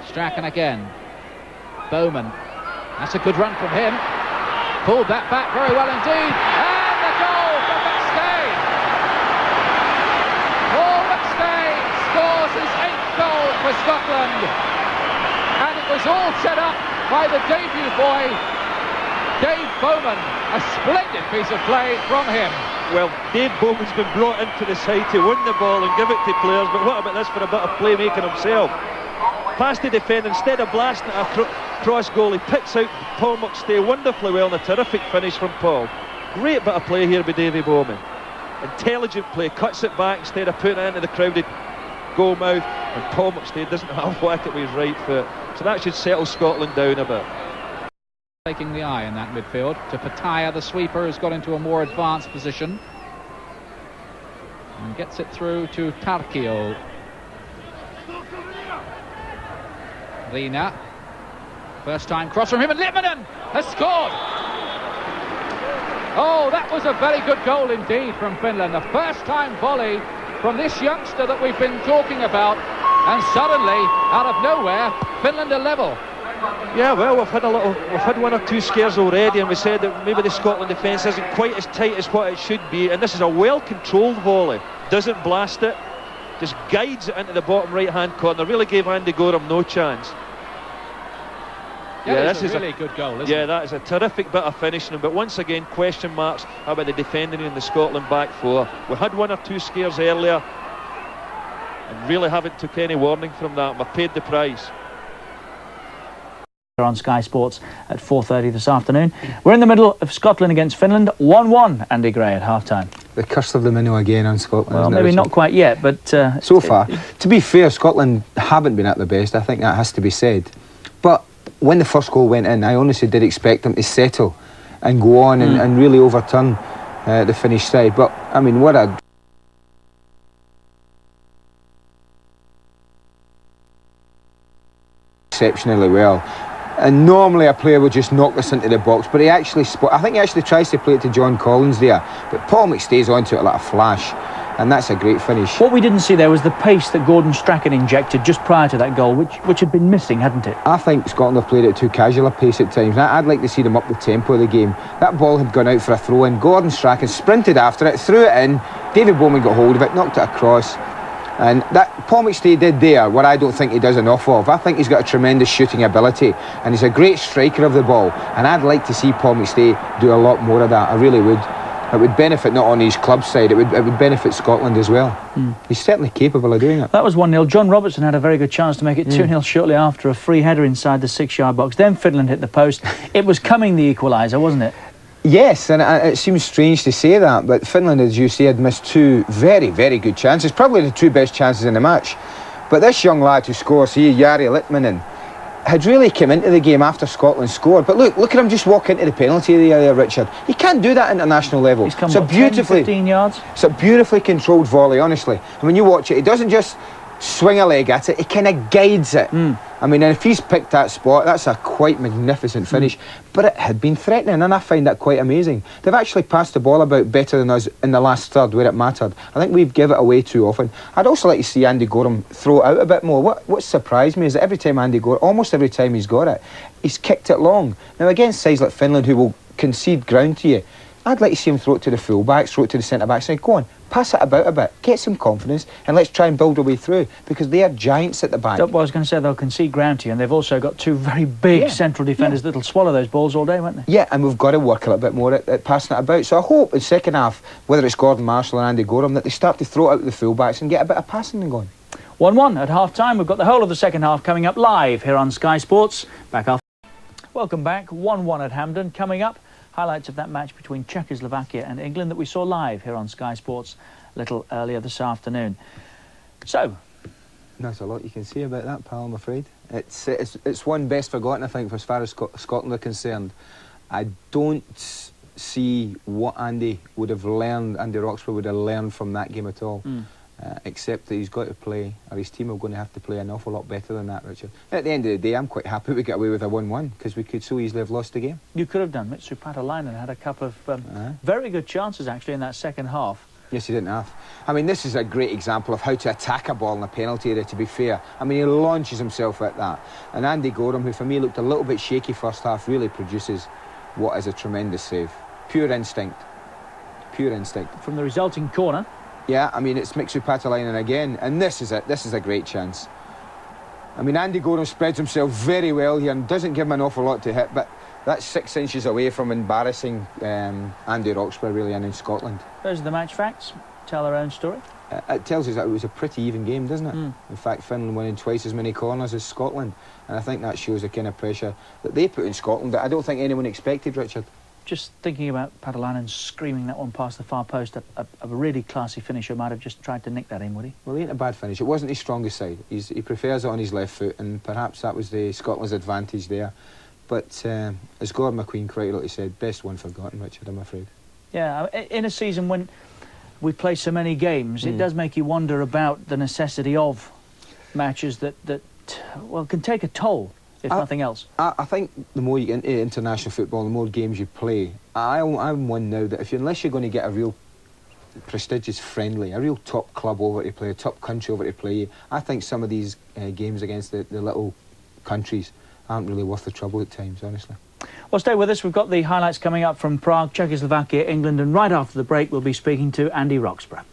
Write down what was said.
Strachan again. Bowman. That's a good run from him. Pulled that back very well indeed. And the goal from McStay. Paul McStay scores his 8th goal for Scotland. And it was all set up by the debut boy, Dave Bowman. A splendid piece of play from him. Well, Dave Bowman's been brought into the side to win the ball and give it to players, but what about this for a bit of playmaking himself? Past the defender, instead of blasting at a cross goal, he picks out Paul McStay wonderfully well, and a terrific finish from Paul. Great bit of play here by Davy Bowman. Intelligent play, cuts it back instead of putting it into the crowded goal mouth, and Paul McStay doesn't have whack it with his right foot. So that should settle Scotland down a bit. Taking the eye in that midfield to Pataya, the sweeper, who's got into a more advanced position and gets it through to Tarkio. Rina, first time cross from him, and Litmanen has scored. Oh, that was a very good goal indeed from Finland. The first time volley from this youngster that we've been talking about, and suddenly out of nowhere Finland are level. Yeah, well, we've had one or two scares already, and we said that maybe the Scotland defence isn't quite as tight as what it should be, and this is a well-controlled volley. Doesn't blast it, just guides it into the bottom right-hand corner. Really gave Andy Gorham no chance. Yeah, this is a really good goal, isn't it? Yeah, that is a terrific bit of finishing, but once again, question marks about the defending in the Scotland back four. We had one or two scares earlier, and really haven't took any warning from that, and we've paid the price. On Sky Sports at 4:30 this afternoon. We're in the middle of Scotland against Finland, 1-1, Andy Gray at half-time. The curse of the minnow again on Scotland. Well, maybe not quite yet, but... so far. To be fair, Scotland haven't been at their best. I think that has to be said. But when the first goal went in, I honestly did expect them to settle and go on and really overturn the Finnish side. But, I mean, what a... exceptionally well. And normally a player would just knock this into the box, but he actually I think he actually tries to play it to John Collins there, but Paul McStay's onto it like a flash, and that's a great finish. What we didn't see there was the pace that Gordon Strachan injected just prior to that goal, which had been missing, hadn't it? I think Scotland have played at too casual a pace at times. I'd like to see them up the tempo of the game. That ball had gone out for a throw-in. Gordon Strachan sprinted after it, threw it in. David Bowman got hold of it, knocked it across. And that Paul McStay did there what I don't think he does enough of. I think he's got a tremendous shooting ability, and he's a great striker of the ball, and I'd like to see Paul McStay do a lot more of that. I really would. It would benefit not only his club side, it would benefit Scotland as well. He's certainly capable of doing it. That was 1-0. John Robertson had a very good chance to make it 2-0 shortly after, a free header inside the 6-yard box. Then Finland hit the post. It was coming, the equaliser, wasn't it? Yes, and it seems strange to say that, but Finland, as you say, had missed two very, very good chances, probably the two best chances in the match. But this young lad who scores here, Jari Litmanen, had really come into the game after Scotland scored. But look at him just walk into the penalty area there, Richard. He can't do that at international level. He's come, what, 10, 15 yards? It's a beautifully controlled volley, honestly. And when you watch it, he doesn't just swing a leg at it, he kind of guides it. I mean, and if he's picked that spot, that's a quite magnificent finish. But it had been threatening, and I find that quite amazing. They've actually passed the ball about better than us in the last third where it mattered. I think we've given it away too often. I'd also like to see Andy Gorham throw it out a bit more. What surprised me is that every time Andy Gorham, almost every time he's got it, he's kicked it long. Now, against sides like Finland, who will concede ground to you, I'd like to see him throw it to the full-backs, throw it to the centre-backs, and go on, pass it about a bit, get some confidence, and let's try and build our way through, because they are giants at the back. Well, I was going to say they'll concede ground to you, and they've also got two very big central defenders that'll swallow those balls all day, won't they? Yeah, and we've got to work a little bit more at passing it about. So I hope in the second half, whether it's Gordon Marshall or Andy Gorham, that they start to throw it out to the full-backs and get a bit of passing going. 1-1 at half-time. We've got the whole of the second half coming up live here on Sky Sports. Back after. Welcome back. 1-1 at Hampden. Coming up, highlights of that match between Czechoslovakia and England that we saw live here on Sky Sports a little earlier this afternoon. So, there's a lot you can say about that, pal, I'm afraid. It's one best forgotten, I think, as far as Scotland are concerned. I don't see what Andy Roxburgh would have learned from that game at all. Except that he's got to play, or his team are going to have to play an awful lot better than that, Richard. At the end of the day, I'm quite happy we got away with a 1-1, because we could so easily have lost the game. You could have done. Mitsui Patalainen had a couple of very good chances, actually, in that second half. Yes, he didn't have. I mean, this is a great example of how to attack a ball in a penalty area, to be fair. I mean, he launches himself at that. And Andy Gorham, who for me looked a little bit shaky first half, really produces what is a tremendous save. Pure instinct. Pure instinct. From the resulting corner. Yeah, I mean, it's Mixu Patalainen again, and this is it. This is a great chance. I mean, Andy Gorham spreads himself very well here and doesn't give him an awful lot to hit, but that's 6 inches away from embarrassing Andy Roxburgh, really, and in Scotland. Those are the match facts. Tell our own story. It tells us that it was a pretty even game, doesn't it? In fact, Finland winning twice as many corners as Scotland, and I think that shows the kind of pressure that they put in Scotland that I don't think anyone expected, Richard. Just thinking about Patalainen screaming that one past the far post, a really classy finisher might have just tried to nick that in, would he? Well, he ain't a bad finish. It wasn't his strongest side. He prefers it on his left foot, and perhaps that was the Scotland's advantage there. But as Gordon McQueen quite rightly said, best one forgotten, Richard, I'm afraid. Yeah, in a season when we play so many games, it does make you wonder about the necessity of matches that well, can take a toll, if nothing else. I think the more you get into international football, the more games you play. I'm one now that unless you're going to get a real prestigious friendly, a real top club over to play, a top country over to play, I think some of these games against the little countries aren't really worth the trouble at times, honestly. Well, stay with us. We've got the highlights coming up from Prague, Czechoslovakia, England, and right after the break we'll be speaking to Andy Roxburgh.